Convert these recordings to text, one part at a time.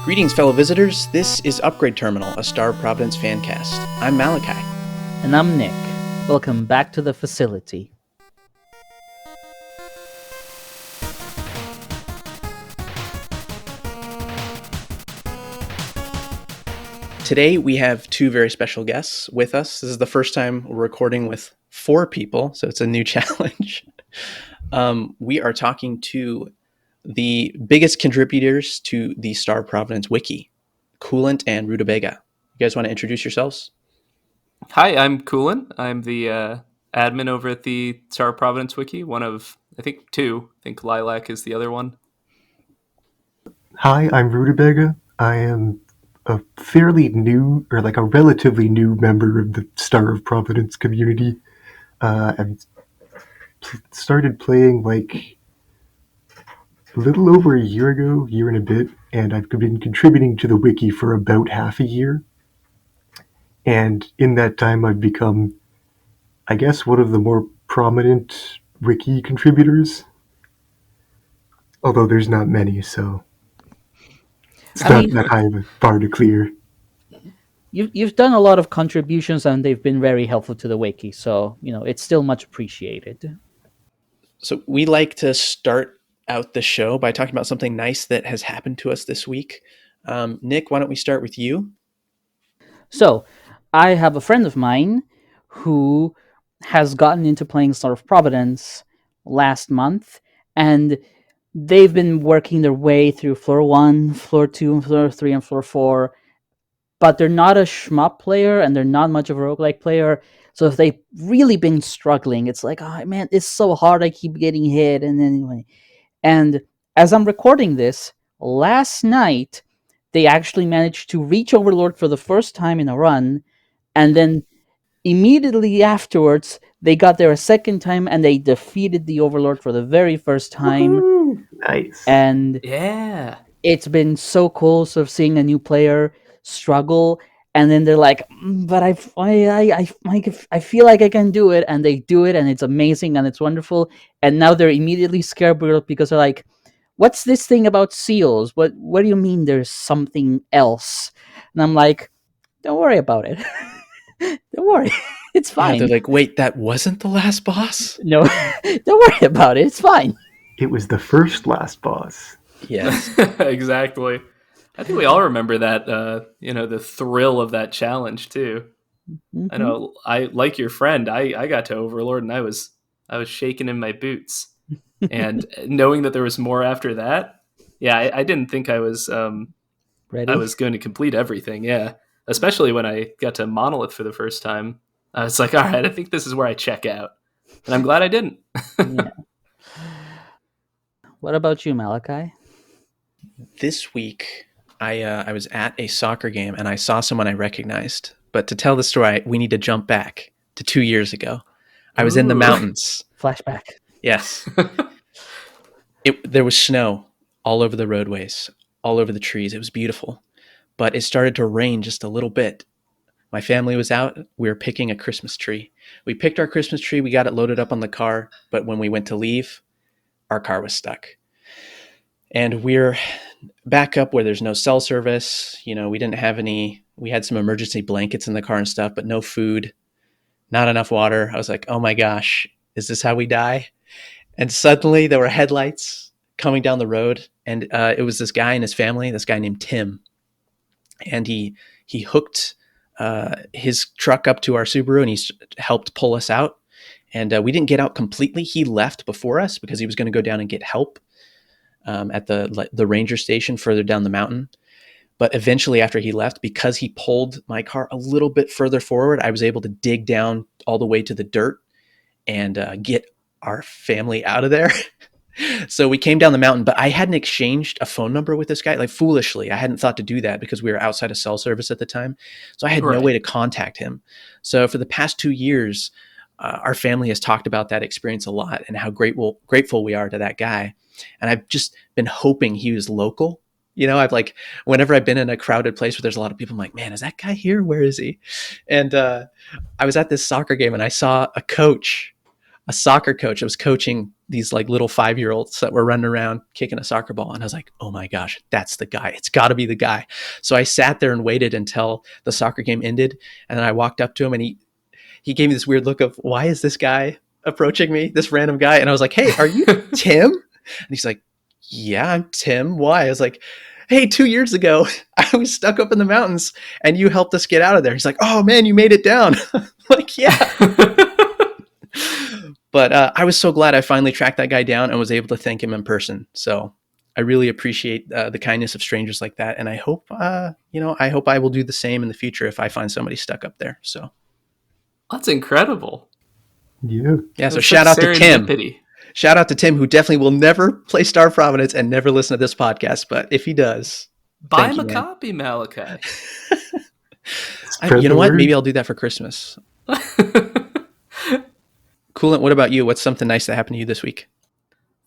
Greetings, fellow visitors. This is Upgrade Terminal, a Star of Providence fan cast. I'm Malachi. And I'm Nick. Welcome back to the facility. Today we have two very special guests with us. This is the first time we're recording with 4 people, so it's a new challenge. We are talking to the biggest contributors to the Star of Providence Wiki, Coolant and Rutabaga. You guys want to introduce yourselves? Hi, I'm Coolant. I'm the admin over at the Star of Providence Wiki, one of, I think, 2. I think Lilac is the other one. Hi, I'm Rutabaga. I am a fairly new, or like a relatively new member of the Star of Providence community. I've started playing like a little over a year ago, year and a bit, and I've been contributing to the wiki for about half a year. And in that time, I've become, I guess, one of the more prominent wiki contributors. Although there's not many, so it's not that high of a bar to clear. You've done a lot of contributions, and they've been very helpful to the wiki, so it's still much appreciated. So we like to start out the show by talking about something nice that has happened to us this week. Nick, why don't we start with you? So, I have a friend of mine who has gotten into playing Star of Providence last month, and they've been working their way through Floor 1, Floor 2, Floor 3, and Floor 4, but they're not a shmup player, and they're not much of a roguelike player, so if they've really been struggling, it's like, oh man, it's so hard, I keep getting hit, and anyway. And as I'm recording this, last night, they actually managed to reach Overlord for the first time in a run, and then immediately afterwards, they got there a second time, and they defeated the Overlord for the very first time. Woo-hoo! Nice. And Yeah. it's been so cool sort of seeing a new player struggle, and then they're like, but I feel like I can do it, and they do it, and it's amazing, and it's wonderful, and now they're immediately scared because they're like, what's this thing about seals? What do you mean there's something else? And I'm like, don't worry about it. Don't worry. It's fine. Yeah, they're like, wait, that wasn't the last boss? No, don't worry about it. It's fine. It was the first last boss. Yes. Exactly. I think we all remember that, the thrill of that challenge, too. Mm-hmm. I know, like your friend, I got to Overlord, and I was shaking in my boots. And knowing that there was more after that, yeah, I didn't think I was ready. I was going to complete everything, yeah. Especially when I got to Monolith for the first time. I was like, all right, I think this is where I check out. And I'm glad I didn't. Yeah. What about you, Malachi? This week, I was at a soccer game, and I saw someone I recognized. But to tell the story, we need to jump back to 2 years ago. I was in the mountains. Flashback. Yes. There was snow all over the roadways, all over the trees. It was beautiful. But it started to rain just a little bit. My family was out. We were picking a Christmas tree. We picked our Christmas tree. We got it loaded up on the car. But when we went to leave, our car was stuck. And we're back up where there's no cell service. We didn't have any. We had some emergency blankets in the car and stuff, but no food, not enough water. I was like, oh my gosh, is this how we die? And suddenly there were headlights coming down the road. And it was this guy and his family, this guy named Tim. And he hooked his truck up to our Subaru, and he helped pull us out. And we didn't get out completely. He left before us because he was going to go down and get help at the ranger station further down the mountain. But eventually, after he left, because he pulled my car a little bit further forward, I was able to dig down all the way to the dirt and get our family out of there. So we came down the mountain, but I hadn't exchanged a phone number with this guy. Like, foolishly, I hadn't thought to do that because we were outside of cell service at the time. So I had no way to contact him. So for the past 2 years, our family has talked about that experience a lot and how grateful we are to that guy. And I've just been hoping he was local. I've whenever I've been in a crowded place where there's a lot of people, I'm like, man, is that guy here? Where is he? And I was at this soccer game, and I saw a soccer coach that was coaching these like little 5-year-olds that were running around kicking a soccer ball. And I was like, oh my gosh, that's the guy. It's got to be the guy. So I sat there and waited until the soccer game ended. And then I walked up to him and he gave me this weird look of, why is this guy approaching me, this random guy? And I was like, hey, are you Tim? And he's like, yeah, I'm Tim. Why? I was like, hey, 2 years ago, I was stuck up in the mountains and you helped us get out of there. He's like, oh man, you made it down. Like, yeah. But I was so glad I finally tracked that guy down and was able to thank him in person. So I really appreciate the kindness of strangers like that. And I hope, I hope I will do the same in the future if I find somebody stuck up there. So That's incredible. Yeah. Yeah. So shout out to Tim. Shout out to Tim, who definitely will never play Star of Providence and never listen to this podcast. But if he does, buy him a copy, Malachi. You know what? Maybe I'll do that for Christmas. Coolant, what about you? What's something nice that happened to you this week?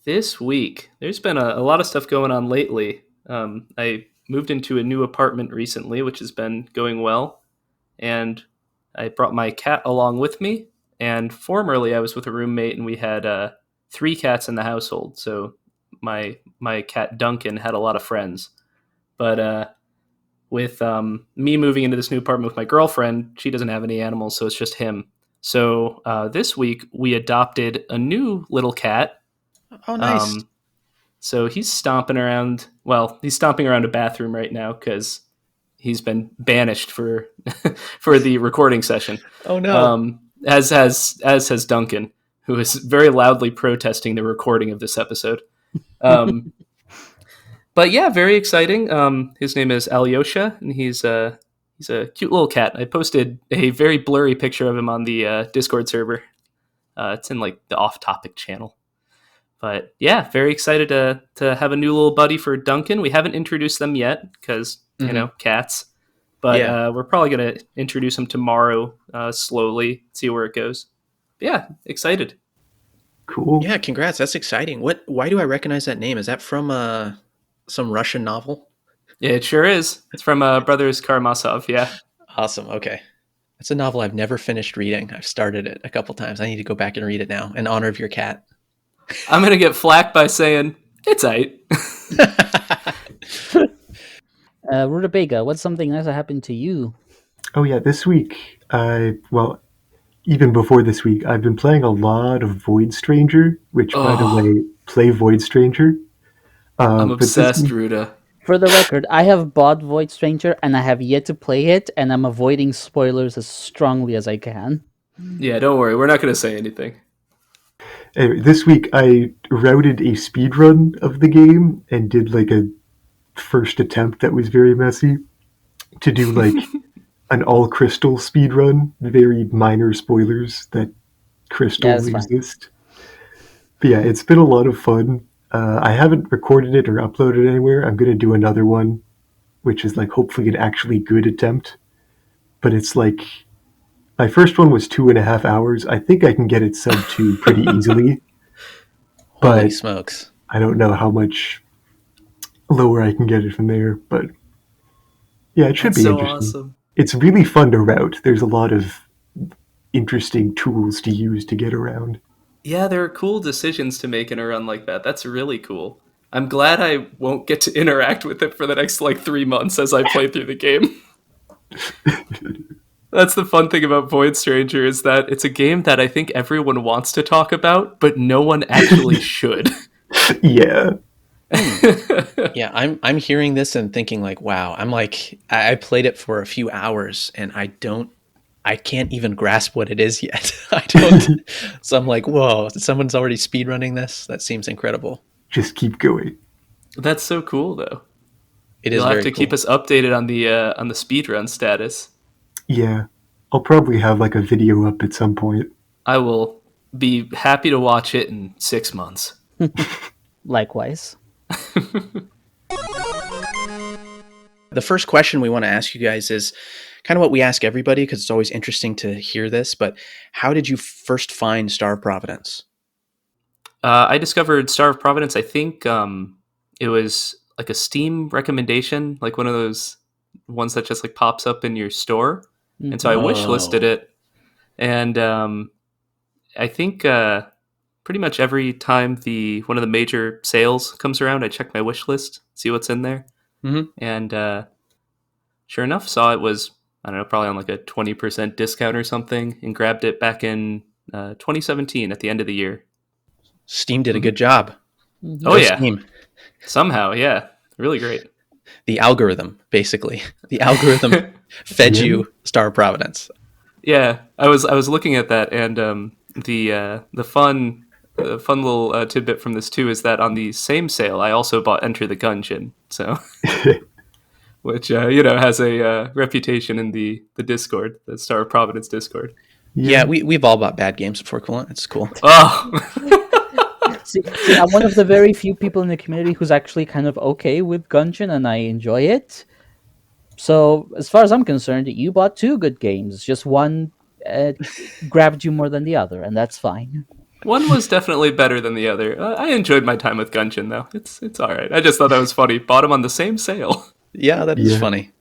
This week, there's been a lot of stuff going on lately. I moved into a new apartment recently, which has been going well. And I brought my cat along with me. And formerly, I was with a roommate, and we had 3 cats in the household. So my cat Duncan had a lot of friends. But with me moving into this new apartment with my girlfriend, she doesn't have any animals, so it's just him. So this week we adopted a new little cat. Oh, nice. So he's stomping around. Well, he's stomping around a bathroom right now because he's been banished for for the recording session. Oh no! As has Duncan, who is very loudly protesting the recording of this episode. But yeah, very exciting. His name is Alyosha, and he's a cute little cat. I posted a very blurry picture of him on the Discord server. It's in like the off-topic channel. But yeah, very excited to have a new little buddy for Duncan. We haven't introduced them yet because, cats. But we're probably going to introduce him tomorrow slowly, see where it goes. But yeah, excited. Cool. Yeah, congrats. That's exciting. Why do I recognize that name? Is that from some Russian novel? Yeah, it sure is. It's from Brothers Karamazov, yeah. Awesome, okay. It's a novel I've never finished reading. I've started it a couple times. I need to go back and read it now in honor of your cat. I'm going to get flack by saying, it's aight. Rutabaga, what's something nice that happened to you? Oh yeah, this week, even before this week, I've been playing a lot of Void Stranger, which, by the way, play Void Stranger. I'm obsessed, Ruta. For the record, I have bought Void Stranger, and I have yet to play it, and I'm avoiding spoilers as strongly as I can. Yeah, don't worry. We're not going to say anything. Anyway, this week, I routed a speedrun of the game and did like a first attempt that was very messy to do like an all crystal speedrun. Very minor spoilers that crystals exist. But yeah, it's been a lot of fun. I haven't recorded it or uploaded it anywhere. I'm going to do another one, which is like hopefully an actually good attempt. But it's like, my first one was 2.5 hours. I think I can get it sub 2 pretty easily. Holy smokes. I don't know how much lower I can get it from there, but yeah, it should be so interesting. Awesome. It's really fun to route. There's a lot of interesting tools to use to get around. Yeah, there are cool decisions to make in a run like that. That's really cool. I'm glad I won't get to interact with it for the next 3 months as I play through the game. That's the fun thing about Void Stranger, is that it's a game that I think everyone wants to talk about, but no one actually should. Yeah. Yeah, I'm hearing this and thinking wow. I played it for a few hours and I can't even grasp what it is yet. I don't. So I'm like, whoa, someone's already speedrunning this? That seems incredible. Just keep going. That's so cool, though. You'll have to keep us updated on the speedrun status. Yeah. I'll probably have a video up at some point. I will be happy to watch it in 6 months. Likewise. The first question we want to ask you guys is kind of what we ask everybody, because it's always interesting to hear this, but how did you first find Star of Providence? I discovered Star of Providence, I think it was a Steam recommendation, one of those ones that just pops up in your store. And so I wish listed it. And I think pretty much every time the one of the major sales comes around, I check my wish list, see what's in there, and sure enough, saw it was, I don't know, probably on like a 20% discount or something, and grabbed it back in 2017 at the end of the year. Steam did a good job. Oh Go yeah, Steam. somehow, yeah, really great. The algorithm, basically. The algorithm fed Yeah. you Star of Providence. Yeah, I was looking at that, and the fun little tidbit from this too is that on the same sale, I also bought Enter the Gungeon, so which has a reputation in the Discord, the Star of Providence Discord. Yeah, we've all bought bad games before, Coolant. It's cool. Oh, See, I'm one of the very few people in the community who's actually kind of okay with Gungeon, and I enjoy it. So, as far as I'm concerned, you bought two good games. Just one grabbed you more than the other, and that's fine. one was definitely better than the other. I enjoyed my time with Gungeon though. It's all right. I just thought that was funny. Bought them on the same sale. Yeah, that is funny.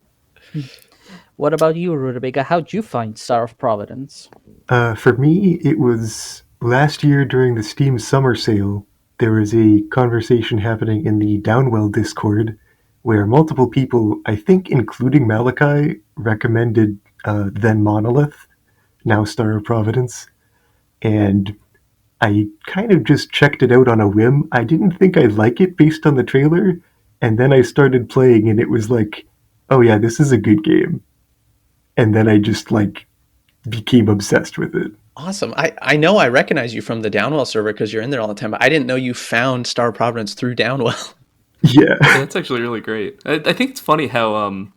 What about you, Rutabaga? How'd you find Star of Providence? For me, it was last year during the Steam Summer Sale. There was a conversation happening in the Downwell Discord where multiple people, I think including Malachi, recommended then Monolith, now Star of Providence. And I kind of just checked it out on a whim. I didn't think I'd like it based on the trailer. And then I started playing and it was like, oh yeah, this is a good game. And then I just became obsessed with it. Awesome. I know I recognize you from the Downwell server because you're in there all the time, but I didn't know you found Star of Providence through Downwell. Yeah. That's actually really great. I think it's funny how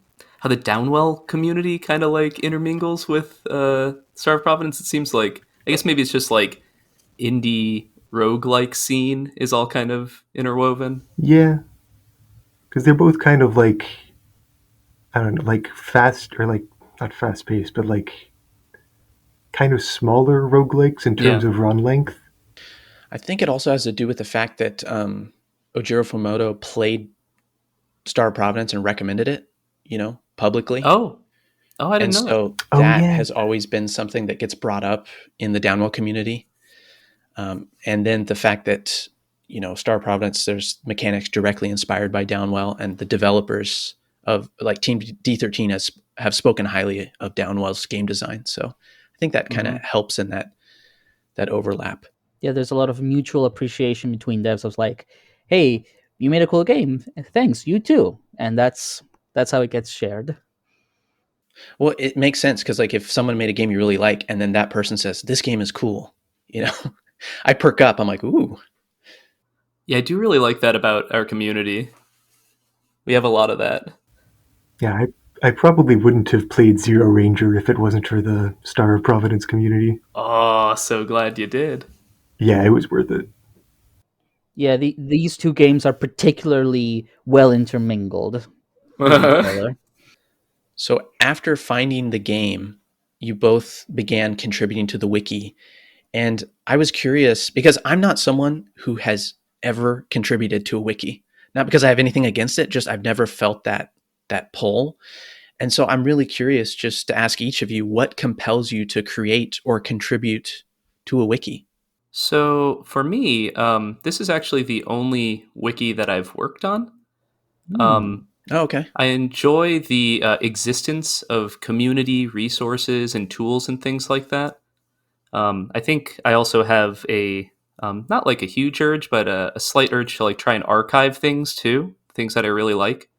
the Downwell community kind of like intermingles with Star of Providence. It seems like, I guess maybe it's just like indie roguelike scene is all kind of interwoven. Yeah. Because they're both kind of I don't know, fast, or not fast paced, but kind of smaller roguelikes in terms of run length. I think it also has to do with the fact that Ojiro Fumoto played Star of Providence and recommended it, publicly. Oh, I didn't know that. So that has always been something that gets brought up in the Downwell community. And then the fact that, Star of Providence, there's mechanics directly inspired by Downwell, and the developers of Team D13 have spoken highly of Downwell's game design. So I think that kind of helps in that overlap. Yeah, there's a lot of mutual appreciation between devs. I was like, hey, you made a cool game. Thanks, you too. And that's how it gets shared. Well, it makes sense because if someone made a game you really like, and then that person says, this game is cool, I perk up. I'm like, ooh. Yeah, I do really like that about our community. We have a lot of that. Yeah, I probably wouldn't have played Zero Ranger if it wasn't for the Star of Providence community. Oh, so glad you did. Yeah, it was worth it. Yeah, these two games are particularly well intermingled with each other. So after finding the game, you both began contributing to the wiki. And I was curious because I'm not someone who has ever contributed to a wiki. Not because I have anything against it, just I've never felt that pull. And so I'm really curious just to ask each of you, what compels you to create or contribute to a wiki? So for me, this is actually the only wiki that I've worked on. Okay. I enjoy the existence of community resources and tools and things like that. I think I also have a not like a huge urge, but a slight urge to try and archive things too, things that I really like.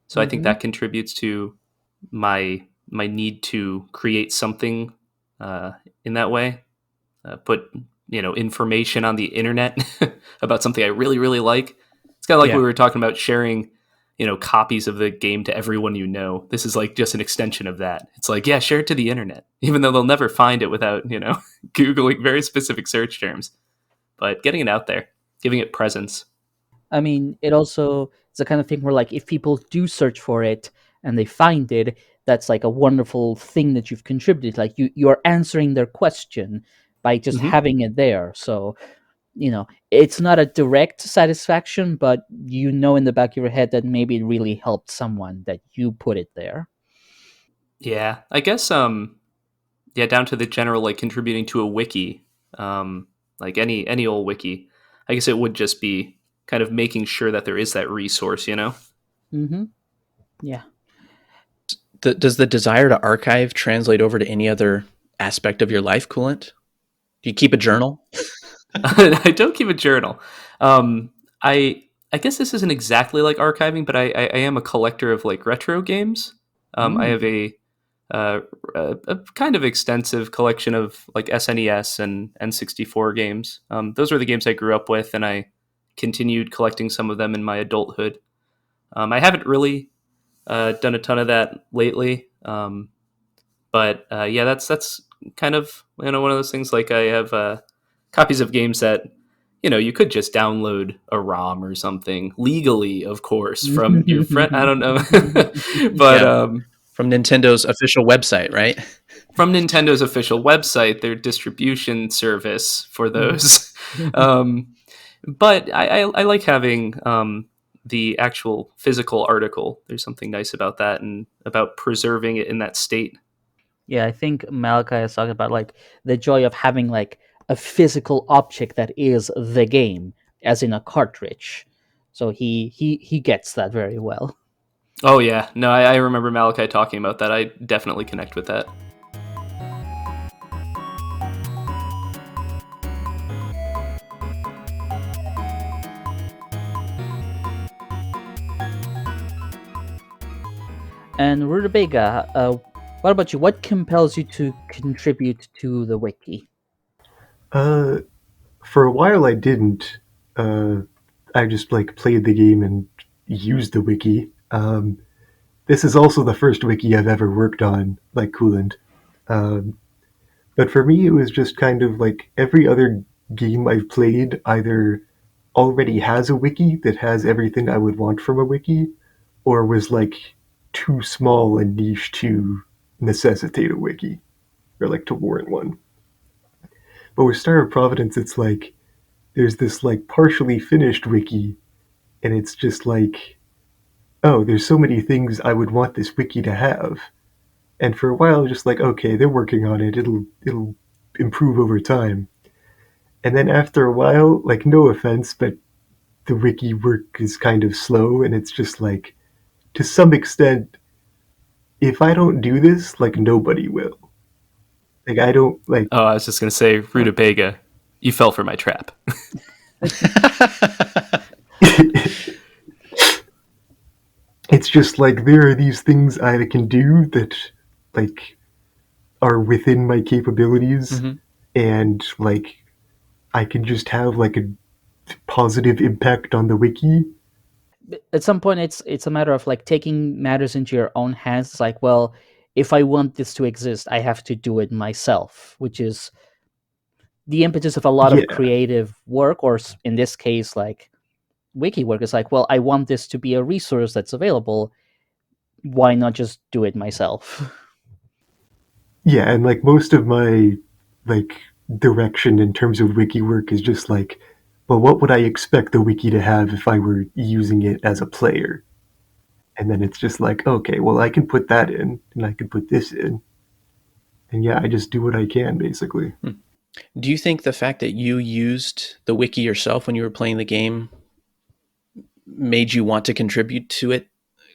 So I think that contributes to my need to create something in that way. Put information on the internet about something I really really like. It's kind of like we were talking about sharing copies of the game to everyone you know. This is just an extension of that. It's share it to the internet, even though they'll never find it without Googling very specific search terms. But getting it out there, giving it presence. I mean, it's the kind of thing where if people do search for it and they find it, that's a wonderful thing that you've contributed. You're answering their question by just having it there. So, it's not a direct satisfaction, but in the back of your head that maybe it really helped someone that you put it there. Yeah, I guess down to the general contributing to a wiki. like any old wiki. I guess it would just be kind of making sure that there is that resource, you know? Mm-hmm. Yeah. Does the desire to archive translate over to any other aspect of your life, Coolant? Do you keep a journal? I don't keep a journal. Um, I guess this isn't exactly like archiving, but I am a collector of like retro games. I have uh, a kind of extensive collection of like SNES and N64 games. Those were the games I grew up with, and I continued collecting some of them in my adulthood. I haven't really done a ton of that lately, but yeah, that's kind of one of those things. Like I have copies of games that you could just download a ROM or something legally, of course, from your friend. I don't know, but Yeah. From Nintendo's official website, right? From Nintendo's official website, their distribution service for those. But I like having the actual physical article. There's something nice about that and about preserving it in that state. Yeah, I think Malachi is talking about like the joy of having like a physical object that is the game, as in a cartridge. So he gets that very well. Oh yeah, no, I remember Malachi talking about that. I definitely connect with that. And Rutabaga, what about you? What compels you to contribute to the wiki? Uh, for a while I didn't. I just like played the game and used the wiki. This is also the first wiki I've ever worked on, like Coolant. Um, but for me, it was just kind of like every other game I've played either already has a wiki that has everything I would want from a wiki, or was like too small and niche to necessitate a wiki, or like to warrant one. But with Star of Providence, it's like there's this like partially finished wiki, and it's just like, oh, there's so many things I would want this wiki to have. And for a while, just like, okay, they're working on it. It'll improve over time. And then after a while, like, no offense, but the wiki work is kind of slow, and it's just like, to some extent, if I don't do this, like, nobody will. Like, I don't like. Oh, I was just gonna say, Rutabaga, you fell for my trap. It's just like there are these things I can do that like are within my capabilities, and like I can just have like a positive impact on the wiki. At some point, it's a matter of like taking matters into your own hands. It's like, well, if I want this to exist, I have to do it myself, which is the impetus of a lot Yeah, of creative work, or in this case, like wiki work. It's like, well, I want this to be a resource that's available. Why not just do it myself? yeah, and like most of my like direction in terms of wiki work is just like, well, what would I expect the wiki to have if I were using it as a player? And then it's just like, okay, well, I can put that in, and I can put this in, and yeah, I just do what I can basically. Do you think the fact that you used the wiki yourself when you were playing the game made you want to contribute to it,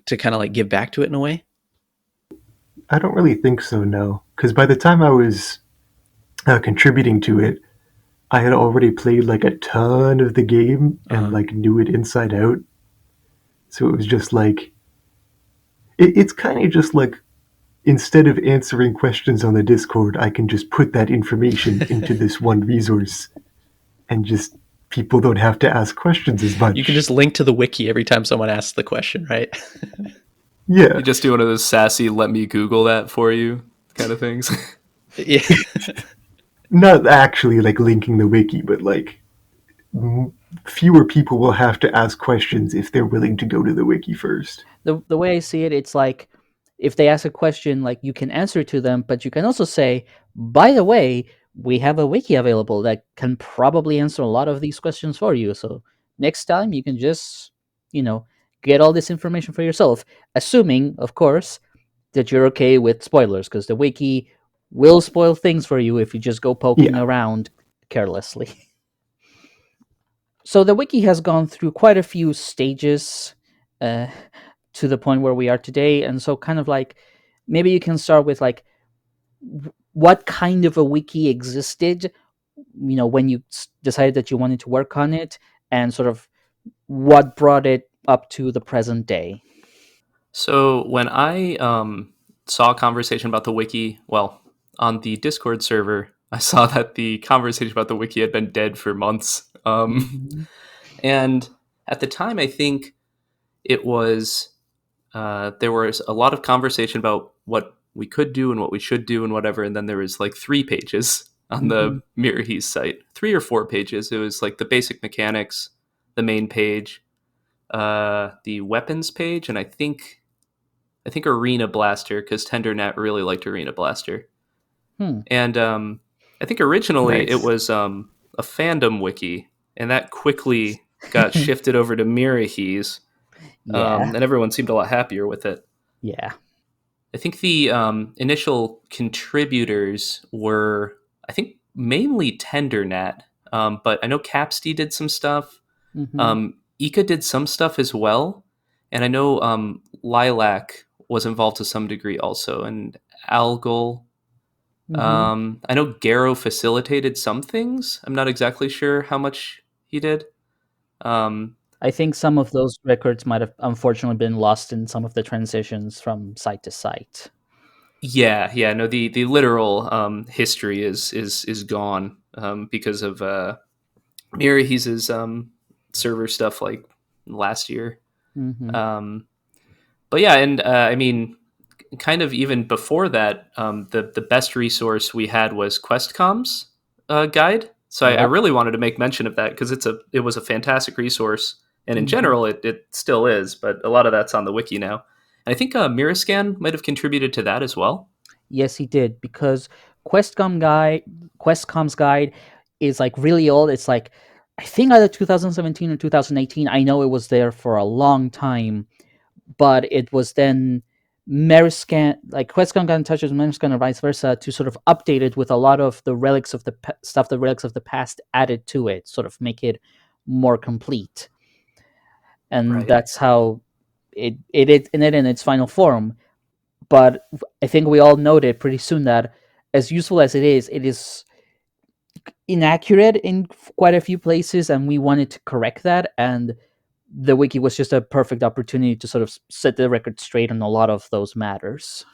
to kind of like give back to it in a way? I don't really think so, no, because by the time I was contributing to it, I had already played like a ton of the game and like knew it inside out. So it was just like it's kind of just like instead of answering questions on the Discord, I can just put that information into this one resource, and just people don't have to ask questions as much. You can just link to the wiki every time someone asks the question, right? Yeah, You just do one of those sassy "let me Google that for you" kind of things. Yeah. not actually like linking the wiki, but like fewer people will have to ask questions if they're willing to go to the wiki first. The way I see it, it's like if they ask a question, like you can answer to them, but you can also say, by the way, we have a wiki available that can probably answer a lot of these questions for you. So next time you can just, get all this information for yourself, assuming, of course, that you're okay with spoilers, because the wiki will spoil things for you if you just go poking Yeah. around carelessly. So the wiki has gone through quite a few stages uh, to the point where we are today, and so kind of like maybe you can start with like what kind of a wiki existed, when you decided that you wanted to work on it, and sort of what brought it up to the present day. So when I saw a conversation about the wiki, well, on the Discord server, I saw that the conversation about the wiki had been dead for months. Mm-hmm. And at the time, I think it was there was a lot of conversation about what we could do and what we should do and whatever. And then there was like 3 pages on Mm-hmm. the Mirahees site, 3 or 4 pages. It was like the basic mechanics, the main page, the weapons page, and I think Arena Blaster, because TenderNet really liked Arena Blaster. Hmm. And I think originally it Nice. was a fandom wiki, and that quickly got shifted over to Mirahees, Yeah. and everyone seemed a lot happier with it. Yeah. I think the initial contributors were, I think, mainly TenderNet, but I know Capsty did some stuff. Mm-hmm. Ika did some stuff as well, and I know Lilac was involved to some degree also, and Algol. Mm-hmm. I know Garrow facilitated some things. I'm not exactly sure how much he did. Um, I think some of those records might have unfortunately been lost in some of the transitions from site to site. yeah. No, the literal history is gone because of Mirahees' server stuff like last year. Mm-hmm. But yeah, and I mean, kind of even before that, the best resource we had was QuestCom's guide. So I Yep. really wanted to make mention of that because it was a fantastic resource, and in Mm-hmm. general, it still is. But a lot of that's on the wiki now, and I think Mirascan might have contributed to that as well. Yes, he did, because Questcom's guide is like really old. It's like I think either 2017 or 2018. I know it was there for a long time, but it was then Meriscan, like Questcom got in touch with Meriscan and vice versa to sort of update it with a lot of the relics of the relics of the past added to it, sort of make it more complete. And Right. that's how it is in its final form. But I think we all noted pretty soon that as useful as it is inaccurate in quite a few places, and we wanted to correct that. And the wiki was just a perfect opportunity to sort of set the record straight on a lot of those matters.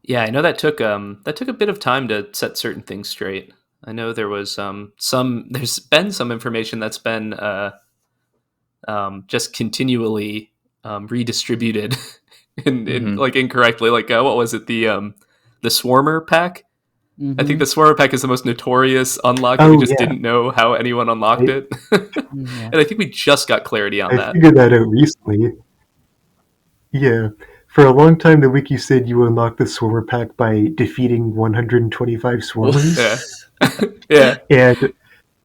Yeah, I know that took a bit of time to set certain things straight. I know there was some there's been some information that's been just continually redistributed in Mm-hmm. like incorrectly. Like what was it, the Swarmer pack? I think Mm-hmm. the Swarmer pack is the most notorious unlock, and we Oh just yeah, didn't know how anyone unlocked I, it. Yeah. And I think we just got clarity on I that. figured that out recently. Yeah, for a long time the wiki said you unlock the Swarmer pack by defeating 125 Swarmers, Yeah, yeah, and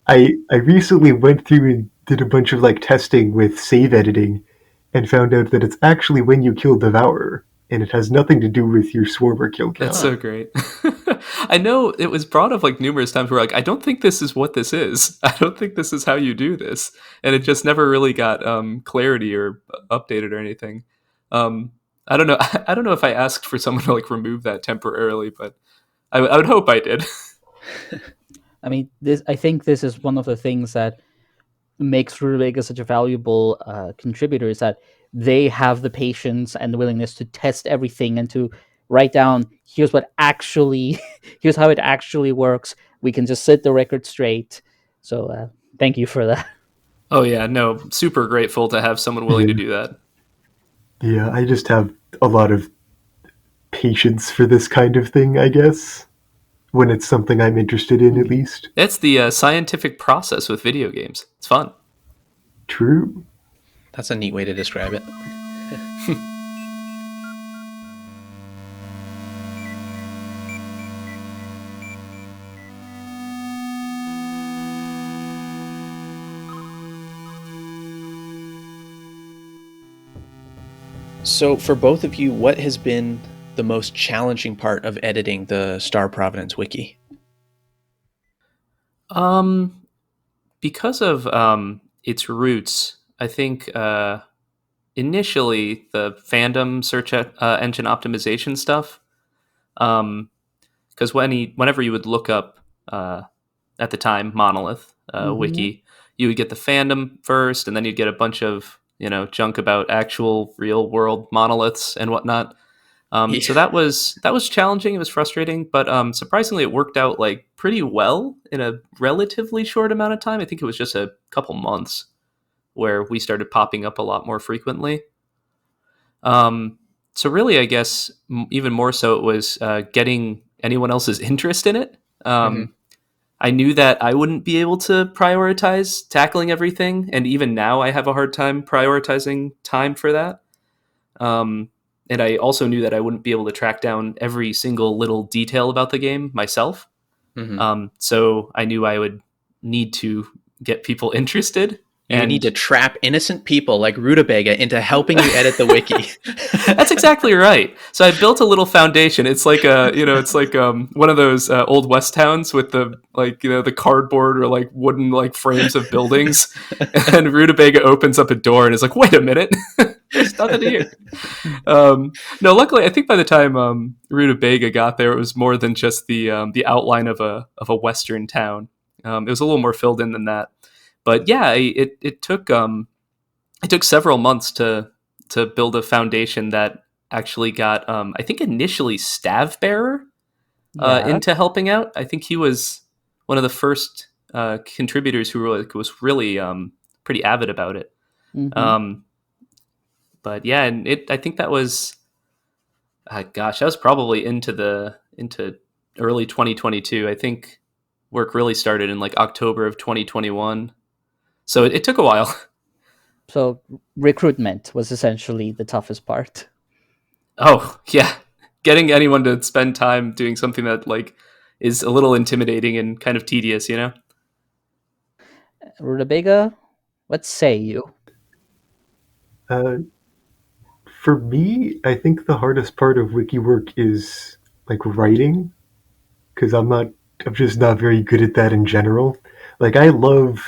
I recently went through and did a bunch of like testing with save editing, and found out that it's actually when you kill Devourer, and it has nothing to do with your Swarmer kill that's count. so great. I know it was brought up like numerous times. Where like, I don't think this is what this is. I don't think this is how you do this, and it just never really got clarity or updated or anything. Um, I don't know. I don't know if I asked for someone to like remove that temporarily, but I would hope I did. I mean, I think this is one of the things that makes Rutabaga such a valuable contributor, is that they have the patience and the willingness to test everything and to write down, here's what actually here's how it actually works. We can just set the record straight. So thank you for that. Oh yeah, no, super grateful to have someone willing to Yeah, do that. yeah, I just have a lot of patience for this kind of thing, I guess, when it's something I'm interested in, at least. It's the scientific process with video games. It's fun. True. That's a neat way to describe it. So, for both of you, what has been the most challenging part of editing the Star of Providence Wiki? Um, because of its roots, I think initially the fandom search engine optimization stuff. Because whenever you would look up at the time Monolith Mm-hmm. wiki, you would get the fandom first, and then you'd get a bunch of junk about actual real world monoliths and whatnot. Yeah. So that was challenging. It was frustrating, but surprisingly, it worked out like pretty well in a relatively short amount of time. I think it was just a couple months where we started popping up a lot more frequently. So really, I guess even more so, it was getting anyone else's interest in it. Mhm. I knew that I wouldn't be able to prioritize tackling everything, and even now, I have a hard time prioritizing time for that. Um, and I also knew that I wouldn't be able to track down every single little detail about the game myself. Mhm. So I knew I would need to get people interested. You need And to trap innocent people like Rutabaga into helping you edit the wiki. that's exactly right. So I built a little foundation. It's like it's like one of those old west towns with the the cardboard or like wooden like frames of buildings, and Rutabaga opens up a door and is like, "Wait a minute, there's nothing here." No, luckily, I think by the time Rutabaga got there, it was more than just the outline of a western town. It was a little more filled in than that. But yeah, it took several months to build a foundation that actually got I think initially Stav Bearer Yeah. into helping out. I think he was one of the first contributors who was really pretty avid about it. Mm-hmm. Um, but yeah, and I think that was gosh, that was probably into early 2022. I think work really started in like October of 2021. So it took a while. So recruitment was essentially the toughest part. Oh, yeah. Getting anyone to spend time doing something that like is a little intimidating and kind of tedious, you know? Rutabaga, what say you? Uh, for me, I think the hardest part of wiki work is like writing, because I'm just not very good at that in general. Like I love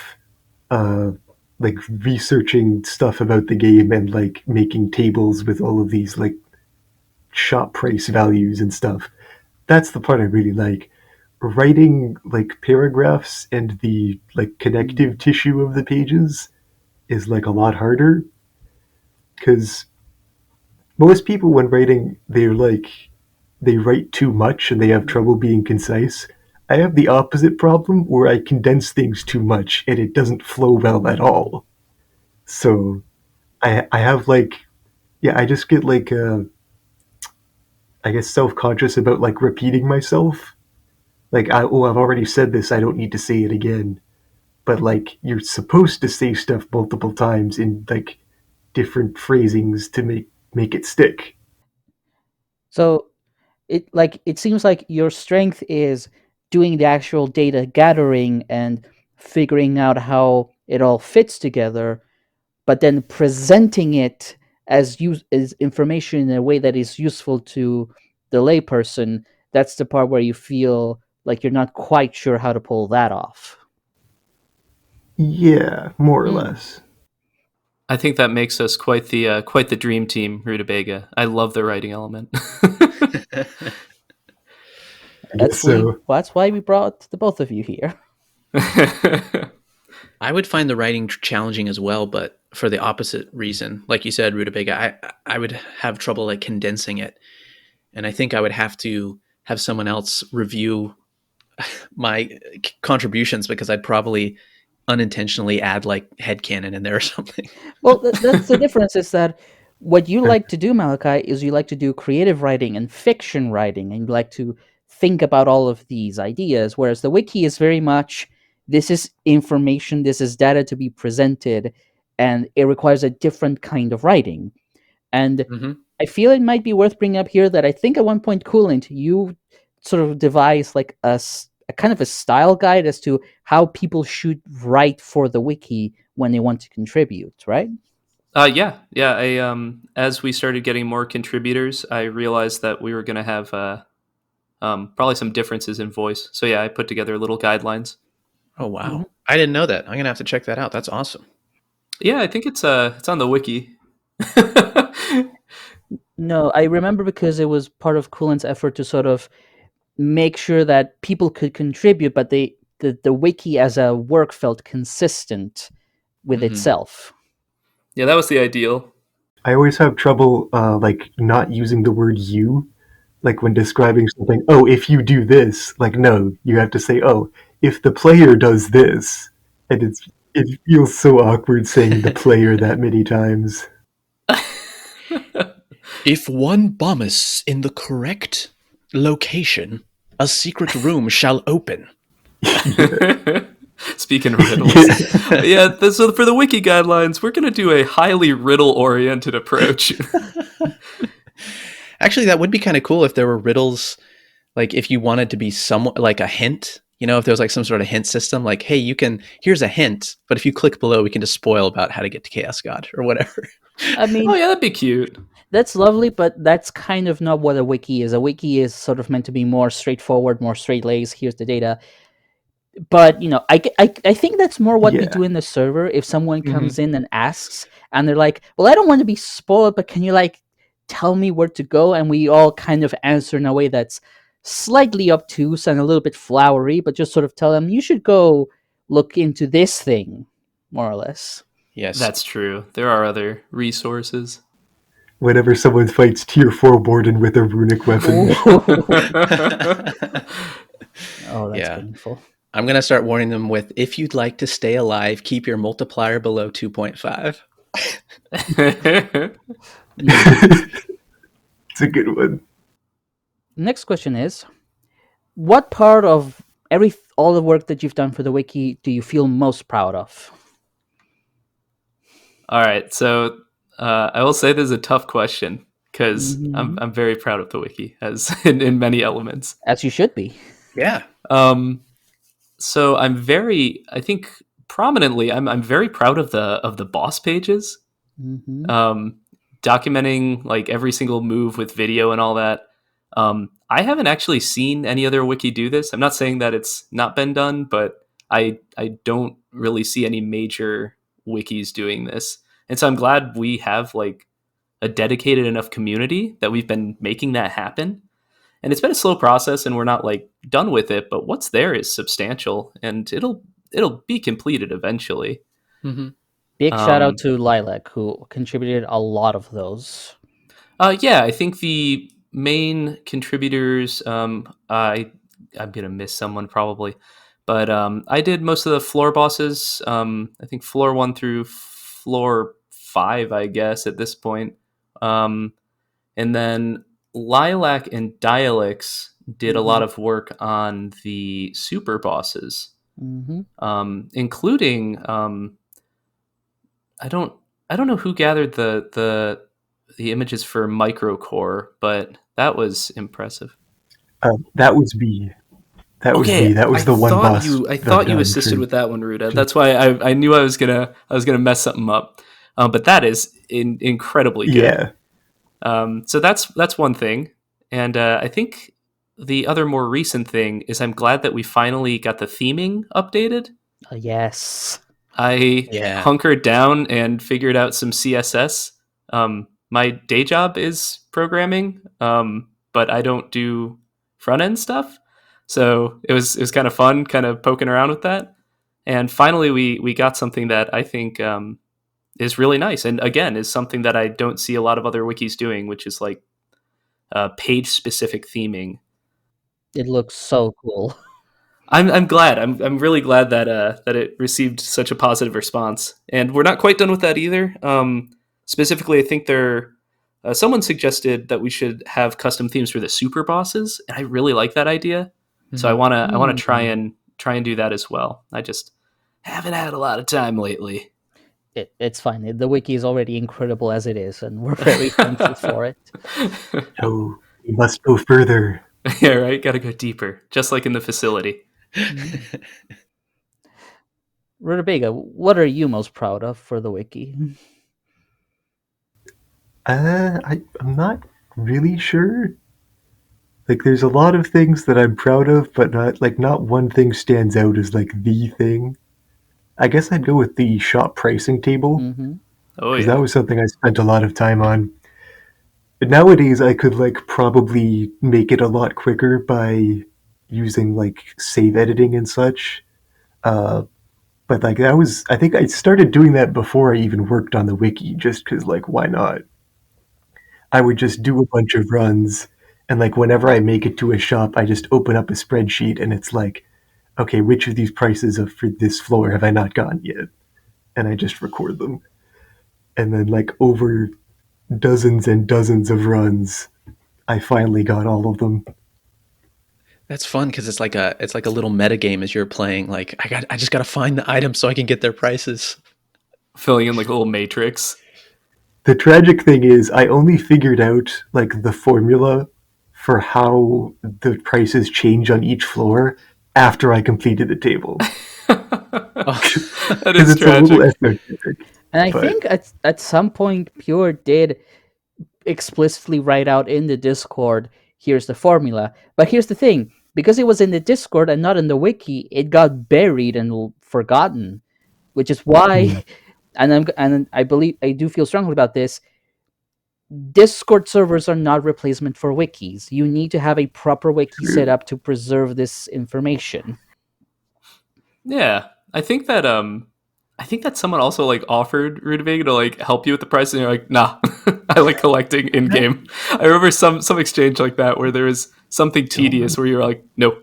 uh, like researching stuff about the game and like making tables with all of these like shop price values and stuff. That's the part I really like. Writing like paragraphs and the like connective tissue of the pages is like a lot harder because most people when writing they write too much and they have trouble being concise. I have the opposite problem where I condense things too much and it doesn't flow well at all. So I have like yeah I just get like I guess self conscious about like repeating myself. Like I've already said this, I don't need to say it again. But like you're supposed to say stuff multiple times in like different phrasings to make it stick. So it seems like your strength is doing the actual data gathering and figuring out how it all fits together, but then presenting it as information in a way that is useful to the layperson. That's the part where you feel like you're not quite sure how to pull that off. Yeah, more or Hmm. less. I think that makes us quite the dream team, Rutabaga. I love the writing element. I guess so. That's why we brought the both of you here. I would find the writing challenging as well, but for the opposite reason. Like you said, Rutabaga, I would have trouble like condensing it, and I think I would have to have someone else review my contributions because I'd probably unintentionally add like headcanon in there or something. Well, that's the difference is that what you like to do, Malachi, is you like to do creative writing and fiction writing, and you like to think about all of these ideas, whereas the wiki is very much this is information, this is data to be presented, and it requires a different kind of writing. And Mm-hmm. I feel it might be worth bringing up here that I think at one point, Coolant, you sort of devised like a kind of a style guide as to how people should write for the wiki when they want to contribute, right? yeah. I as we started getting more contributors, I realized that we were going to have probably some differences in voice. So yeah, I put together little guidelines. Oh wow, Mhm. I didn't know that. I'm gonna have to check that out. That's awesome. Yeah, I think it's on the wiki. No, I remember because it was part of Coolant's effort to sort of make sure that people could contribute, but the wiki as a work felt consistent with itself. Yeah, that was the ideal. I always have trouble like not using the word "you," like when describing something. Oh, if you do this, like no, you have to say, oh, if the player does this, and it feels so awkward saying the player that many times. If one bomb is in the correct location, a secret room shall open. Speaking of riddles, so for the wiki guidelines, we're going to do a highly riddle-oriented approach. Actually, that would be kind of cool if there were riddles, like if you wanted to be somewhat like a hint, you know, if there was like some sort of hint system, like, hey, here's a hint, but if you click below, we can just spoil about how to get to Chaos God or whatever. I mean, Oh yeah, that'd be cute. that's lovely, but that's kind of not what a wiki is. A wiki is sort of meant to be more straightforward, more straight laced. Here's the data. But I think that's more what we Yeah. do in the server. If someone comes in and asks, and they're like, "Well, I don't want to be spoiled, but can you like tell me where to go?" And we all kind of answer in a way that's slightly obtuse and a little bit flowery, but just sort of tell them you should go look into this thing, more or less. Yes. That's true. There are other resources. Whenever someone fights tier 4 Warden with a runic weapon. Oh, that's Yeah. painful. I'm going to start warning them with, if you'd like to stay alive, keep your multiplier below 2.5. It's a good one. Next question is, what part of all the work that you've done for the wiki do you feel most proud of? All right, so I will say this is a tough question because I'm very proud of the wiki as in many elements. As you should be. Yeah. So I think prominently, I'm very proud of the boss pages, documenting like every single move with video and all that. I haven't actually seen any other wiki do this. I'm not saying that it's not been done, but I don't really see any major wikis doing this. And so I'm glad we have like a dedicated enough community that we've been making that happen. And it's been a slow process and we're not like done with it, but what's there is substantial and it'll be completed eventually. Big shout out to Lilac, who contributed a lot of those. Yeah, I think the main contributors, I'm gonna miss someone probably, but I did most of the floor bosses. I think floor 1 through floor 5, I guess at this point, and then Lilac and Dialects did a lot of work on the super bosses, including I don't know who gathered the images for Microcore, but that was impressive. That was me. That was Okay, me. That was the one boss. I thought you assisted with that one, Ruda. That's why I knew I was gonna mess something up. But that is incredibly good. Yeah. So that's one thing, and I think the other more recent thing is I'm glad that we finally got the theming updated. Yes. I hunkered down and figured out some CSS. My day job is programming, but I don't do front end stuff. So it was kind of fun, kind of poking around with that. And finally, we got something that I think is really nice, and again is something that I don't see a lot of other wikis doing, which is like page specific theming. It looks so cool. I'm glad. I'm really glad that that it received such a positive response, and we're not quite done with that either. Specifically, I think someone suggested that we should have custom themes for the super bosses, and I really like that idea. So I want to try and do that as well. I just haven't had a lot of time lately. It's fine. The wiki is already incredible as it is, and we're very thankful for it. Oh, we must go further. Yeah, right. Got to go deeper, just like in the facility. Rutabaga, what are you most proud of for the wiki? I'm not really sure. Like, there's a lot of things that I'm proud of, but not one thing stands out as like the thing. I guess I'd go with the shop pricing table, Mm-hmm. Oh because yeah. that was something I spent a lot of time on. But nowadays, I could like probably make it a lot quicker by using like save editing and such. Uh, but like that was, I think I started doing that before I even worked on the wiki, just because like why not? I would just do a bunch of runs, and like whenever I make it to a shop, I just open up a spreadsheet, and it's like, okay, which of these prices for this floor have I not gotten yet? And I just record them, and then like over dozens and dozens of runs, I finally got all of them. That's fun because it's like a little meta game as you're playing. Like I just gotta find the item so I can get their prices. Filling in like a little matrix. The tragic thing is, I only figured out like the formula for how the prices change on each floor after I completed the table. Oh, That Because is it's a little tragic. esoteric. And I But think at some point Pure did explicitly write out in the Discord, here's the formula. But here's the thing, because it was in the Discord and not in the wiki, it got buried and forgotten, which is why and I believe I do feel strongly about this. Discord servers are not replacement for wikis. You need to have a proper wiki set true. up to preserve this information. Yeah, I think that someone also like offered Rutabaga to like help you with the price, and you're like, nah, I like collecting in game. I remember some exchange like that where there was something tedious where you're like, no,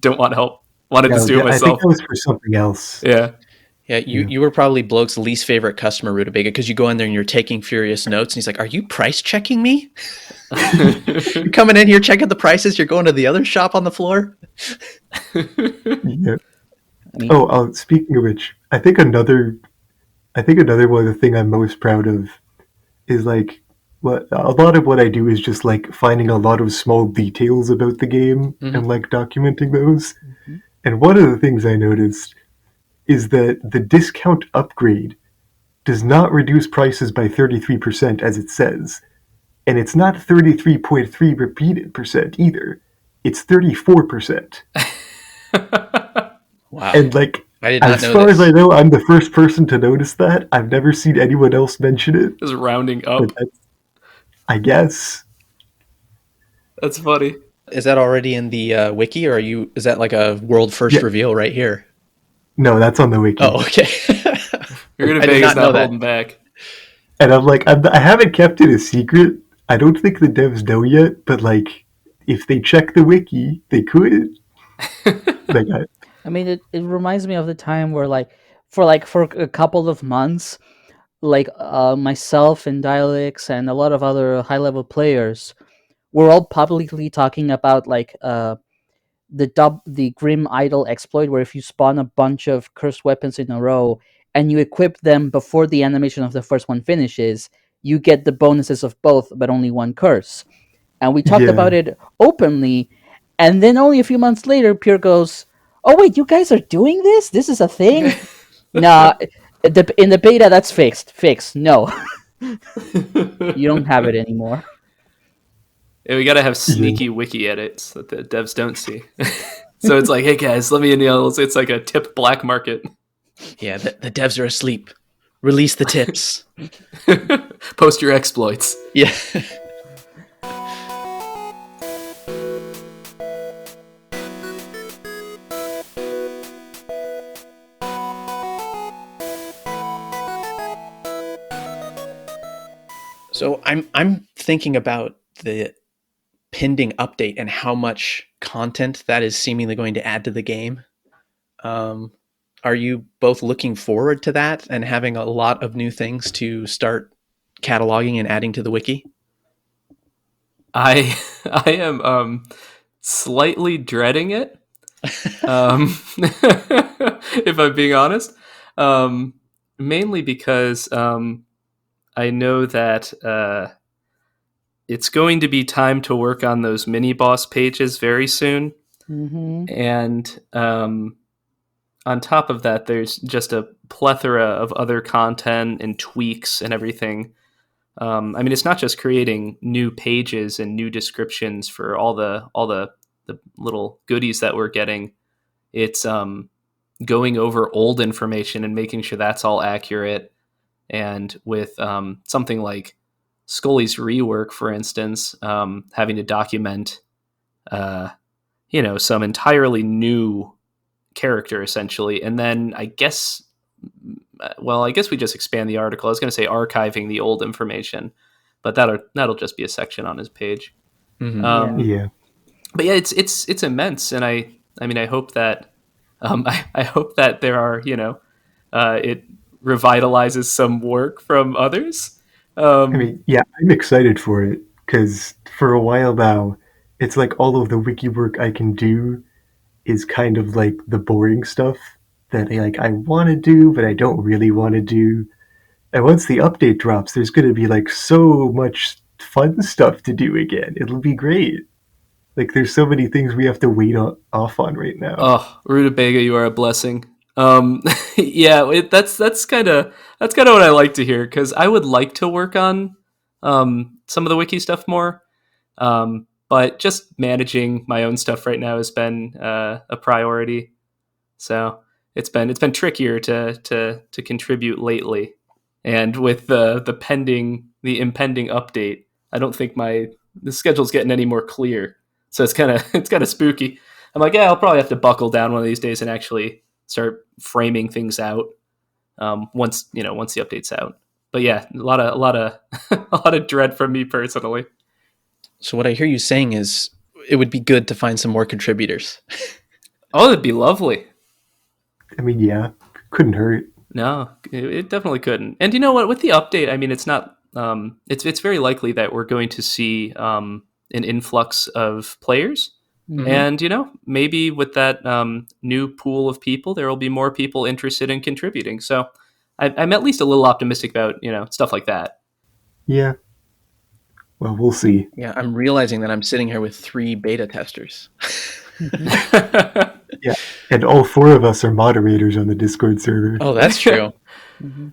don't want help, want to just No, do it I think myself. that was for something else. Yeah, yeah, you were probably Bloke's least favorite customer, Rutabaga, because you go in there and you're taking furious notes, and he's like, "Are you price checking me? You're coming in here checking the prices. You're going to the other shop on the floor." Yeah. I mean, Oh, speaking of which, I think another one of the thing I'm most proud of is like what a lot of what I do is just like finding a lot of small details about the game Mhm. and like documenting those. mhm. And one of the things I noticed is that the discount upgrade does not reduce prices by 33% as it says. And it's not 33.3 repeated percent either. It's 34%. Wow, And like I did not as know far as I this. know, I'm the first person to notice that. I've never seen anyone else mention it, just rounding but up. that's, I guess. That's funny. Is that already in the wiki, or are you? Is that like a world first Yeah, reveal right here? no, that's on the wiki. Oh, okay. I did Rutabaga is not know not that. holding back. And I'm like, I haven't kept it a secret. I don't think the devs know yet, but like, if they check the wiki, they could. Like, I mean, it reminds me of the time where for a couple of months, myself and Dialects and a lot of other high level players were all publicly talking about the Grim Idol exploit, where if you spawn a bunch of cursed weapons in a row and you equip them before the animation of the first one finishes, you get the bonuses of both, but only one curse. And we talked yeah, about it openly, and then only a few months later, Pure goes, "Oh wait, you guys are doing this? This is a thing?" Nah, in the beta, that's fixed. Fixed. No, you don't have it anymore. Yeah, we gotta have yeah, sneaky wiki edits that the devs don't see. So it's like, hey guys, let me in. It's like a tip black market. Yeah, the devs are asleep. Release the tips. Post your exploits. Yeah. So I'm thinking about the pending update and how much content that is seemingly going to add to the game. Um, are you both looking forward to that and having a lot of new things to start cataloging and adding to the wiki? I I am slightly dreading it. If I'm being honest, um, mainly because I know that it's going to be time to work on those mini boss pages very soon, Mm-hmm. and on top of that, there's just a plethora of other content and tweaks and everything. I mean, it's not just creating new pages and new descriptions for all the little goodies that we're getting. It's going over old information and making sure that's all accurate. And with something like Scully's rework, for instance, having to document, some entirely new character essentially, and then I guess we just expand the article. I was going to say archiving the old information, but that'll just be a section on his page. Mm-hmm. Yeah. But yeah, it's immense, and I hope that I hope that there are it revitalizes some work from others. I mean, yeah, I'm excited for it because for a while now, it's like all of the wiki work I can do is kind of like the boring stuff that I want to do, but I don't really want to do. And once the update drops, there's going to be like so much fun stuff to do again. It'll be great. Like there's so many things we have to wait off on right now. Oh, Rutabaga, you are a blessing. Yeah, that's kind of what I like to hear, because I would like to work on some of the wiki stuff more, but just managing my own stuff right now has been a priority. So it's been trickier to contribute lately, and with the impending update, I don't think the schedule's getting any more clear. So it's kind of spooky. I'm like, yeah, I'll probably have to buckle down one of these days and actually start framing things out once the update's out. But yeah, a lot of a lot of dread from me personally. So what I hear you saying is it would be good to find some more contributors. Oh, that'd be lovely. I mean, yeah, couldn't hurt. No, it definitely couldn't. And you know what? With the update, I mean, it's not. It's very likely that we're going to see an influx of players. Mhm. And maybe with that new pool of people, there will be more people interested in contributing. So I'm at least a little optimistic about stuff like that. Yeah. Well, we'll see. Yeah, I'm realizing that I'm sitting here with 3 beta testers. Yeah, and all 4 of us are moderators on the Discord server. Oh, that's true. Mhm.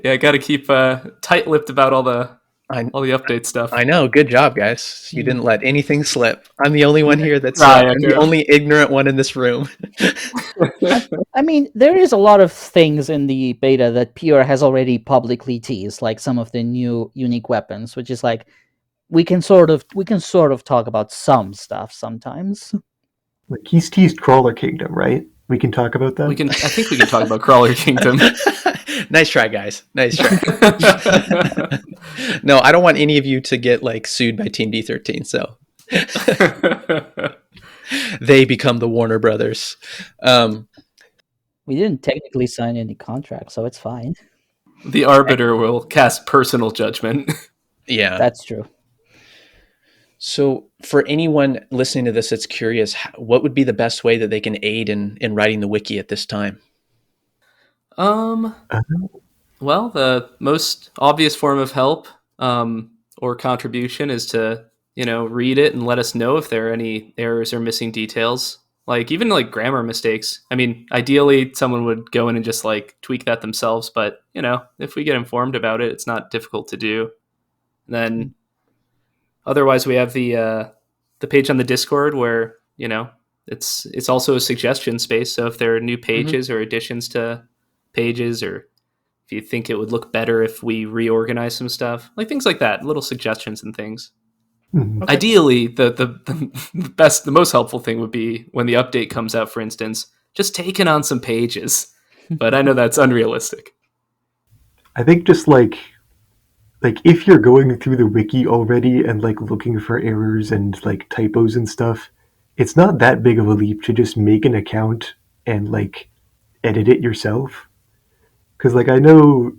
Yeah, I got to keep tight-lipped about all the update stuff. I know. Good job, guys. You didn't let anything slip. I'm the only one here that's Right, I'm the only ignorant one in this room. I mean, there is a lot of things in the beta that PR has already publicly teased, like some of the new unique weapons, which is like we can sort of talk about some stuff sometimes. Like he's teased Crawler Kingdom, right? We can talk about that. I think we can talk about Crawler Kingdom. Nice try, guys. Nice try. No, I don't want any of you to get sued by Team D13. So they become the Warner Brothers. We didn't technically sign any contract, so it's fine. The arbiter will cast personal judgment. Yeah, That's true. So for anyone listening to this that's curious, what would be the best way that they can aid in writing the wiki at this time? Well, the most obvious form of help or contribution is to read it and let us know if there are any errors or missing details, even grammar mistakes. I mean, ideally someone would go in and just tweak that themselves, but if we get informed about it, it's not difficult to do. And then otherwise, we have the page on the Discord where it's also a suggestion space. So if there are new pages or additions to pages, or if you think it would look better if we reorganize some stuff, things like that, little suggestions and things. Mhm. Okay. Ideally, the most helpful thing would be when the update comes out, for instance, just taking on some pages. But I know that's unrealistic. I think just if you're going through the wiki already and looking for errors and typos and stuff, it's not that big of a leap to just make an account and edit it yourself. Because I know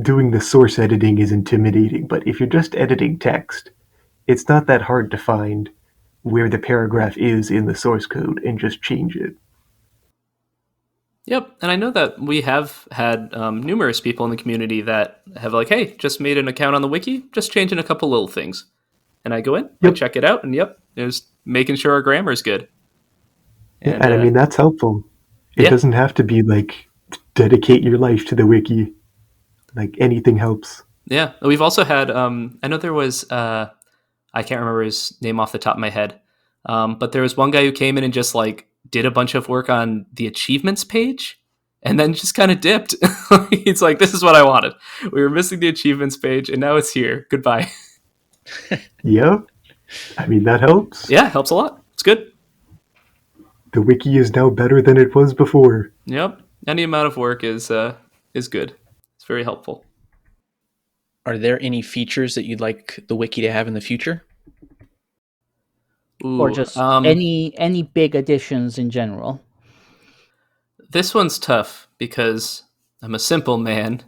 doing the source editing is intimidating, but if you're just editing text, it's not that hard to find where the paragraph is in the source code and just change it. Yep, and I know that we have had numerous people in the community that have hey, just made an account on the wiki, just changing a couple little things. And I go in, I check it out, and just making sure our grammar is good. And I mean, that's helpful. It doesn't have to be dedicate your life to the wiki. Anything helps. Yeah, we've also had, I know there was, I can't remember his name off the top of my head, but there was one guy who came in and just did a bunch of work on the achievements page and then just kind of dipped. It's like, this is what I wanted. We were missing the achievements page and now it's here. Goodbye. Yeah. I mean, that helps. Yeah, helps a lot. It's good. The wiki is now better than it was before. Yep. Any amount of work is good. It's very helpful. Are there any features that you'd like the wiki to have in the future? Ooh, or just any big additions in general? This one's tough because I'm a simple man.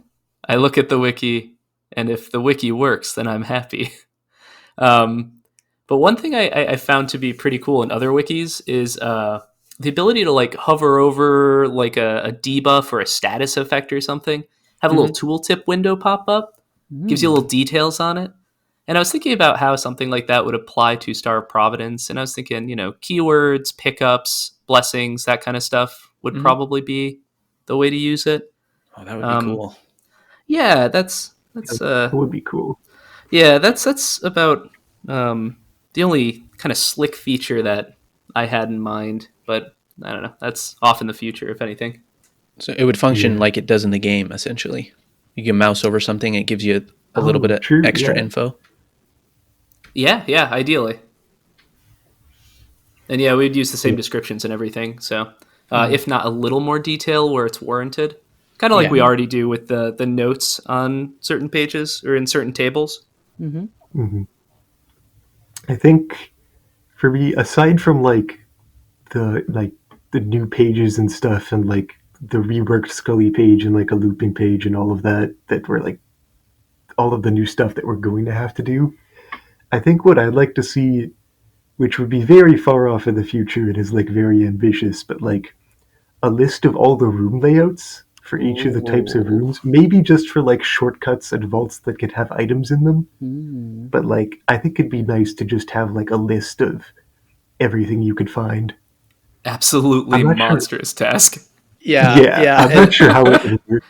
I look at the wiki, and if the wiki works, then I'm happy. But one thing I found to be pretty cool in other wikis is the ability to like hover over like a debuff or a status effect or something, have a little tooltip window pop up, gives you little details on it. And I was thinking about how something like that would apply to Star of Providence. And I was thinking, keywords, pickups, blessings, that kind of stuff would probably be the way to use it. Oh, that would be cool. Yeah, that would be cool. Yeah, that's about the only kind of slick feature that I had in mind. But I don't know. That's off in the future, if anything. So it would function like it does in the game, essentially. You can mouse over something, and it gives you a little bit of extra info. Yeah, ideally. And yeah, we'd use the same descriptions and everything. So if not a little more detail where it's warranted, kind of like we already do with the notes on certain pages or in certain tables. I think for me, aside from the new pages and stuff, and like the reworked Scully page and like a looping page and all of that were like all of the new stuff that we're going to have to do, I think what I'd like to see, which would be very far off in the future and is like very ambitious, but like a list of all the room layouts for each of the types of rooms, maybe just for like shortcuts and vaults that could have items in them. But like, I think it'd be nice to just have like a list of everything you could find. Absolutely monstrous task. Yeah. I'm not sure how it would work.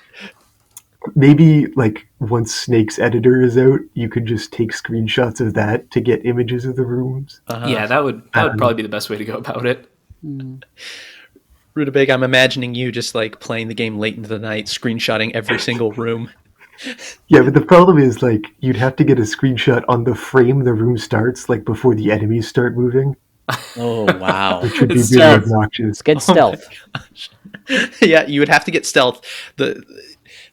Maybe like once Snake's editor is out, you could just take screenshots of that to get images of the rooms. Yeah, that would probably be the best way to go about it. Rutabaga, I'm imagining you just like playing the game late into the night, screenshotting every single room. Yeah, but the problem is like you'd have to get a screenshot on the frame the room starts, like before the enemies start moving. Oh wow, which would be really obnoxious. Get stealth. Yeah, you would have to get stealth.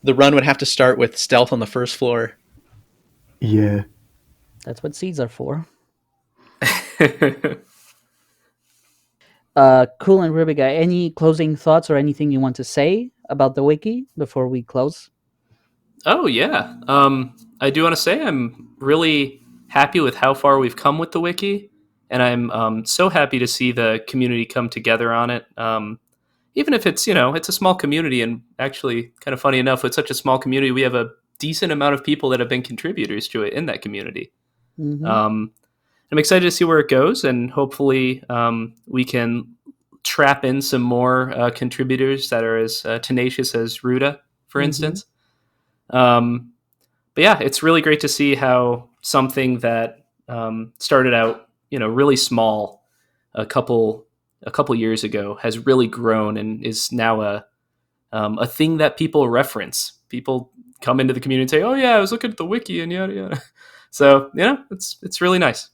The run would have to start with stealth on the first floor. Yeah. That's what seeds are for. Coolant and Rutabaga, any closing thoughts or anything you want to say about the wiki before we close? Oh, yeah. I do want to say I'm really happy with how far we've come with the wiki, and I'm so happy to see the community come together on it. Even if it's, it's a small community, and actually kind of funny enough, with such a small community, we have a decent amount of people that have been contributors to it in that community. I'm excited to see where it goes, and hopefully we can trap in some more contributors that are as tenacious as Ruta, for instance. But yeah, it's really great to see how something that started out, really small a couple years ago has really grown and is now a thing that people reference. People come into the community and say, "Oh yeah, I was looking at the wiki and yada yada." So it's really nice.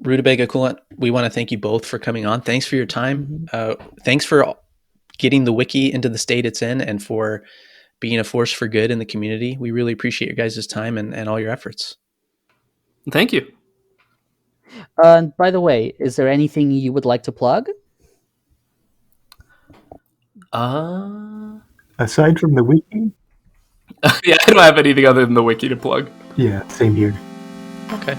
Rutabaga, Coolant, we want to thank you both for coming on. Thanks for your time. Thanks for getting the wiki into the state it's in and for being a force for good in the community. We really appreciate your guys' time and all your efforts. Thank you. By the way, is there anything you would like to plug? Aside from the wiki? Yeah, I don't have anything other than the wiki to plug. Yeah, same here. Okay.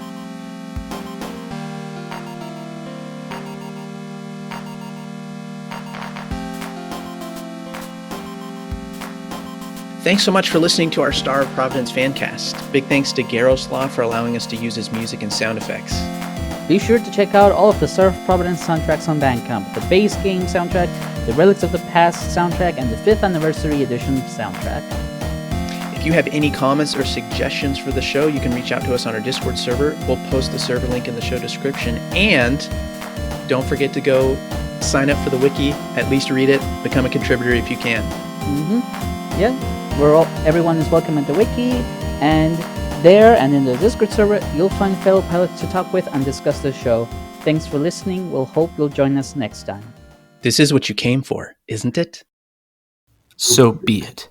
Thanks so much for listening to our Star of Providence fancast. Big thanks to Garowslaw for allowing us to use his music and sound effects. Be sure to check out all of the Star of Providence soundtracks on Bandcamp, the base game soundtrack, the Relics of the Past soundtrack, and the 5th Anniversary Edition soundtrack. If you have any comments or suggestions for the show, you can reach out to us on our Discord server. We'll post the server link in the show description. And don't forget to go sign up for the wiki, at least read it, become a contributor if you can. Yeah, everyone is welcome at the wiki, and there and in the Discord server, you'll find fellow pilots to talk with and discuss the show. Thanks for listening. We'll hope you'll join us next time. This is what you came for, isn't it? So be it.